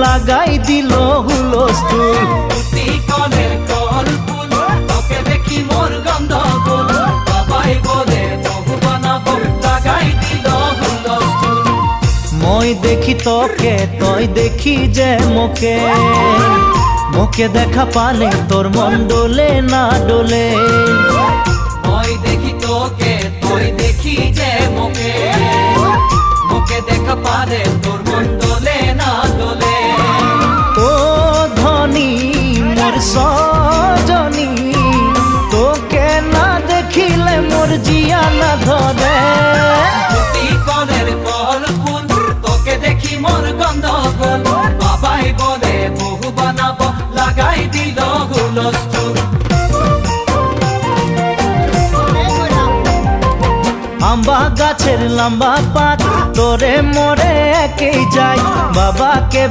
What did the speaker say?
লাগাই দিল হুলস্থুল। কনের কল ফুল তোকে দেখি মোর গন্ধগোল, বাবাই বলে বহু বানাবো লাগাই দিল হুলস্থুল। মই দেখি তোকে তই দেখি যে মোকে, মোকে দেখা পালে তোর মন ডোলে না ডোলে। মই দেখি তোকে তুই দেখি যে মোকে, মোকে দেখা পারে তোর মন দোলে না দোলে। ও ধনী মোর সজনী, তোকে না দেখিলে মোর জিয়া না ধরে। কনের কল ফুল তোকে দেখি মোর গন্ধগোল, বাবাই বলে বহু বানাবো লাগাই দিল হুলস্থুল। আম্বা গাছের লম্বা পাত তোরে মোরে একেই যাই, বাবাকে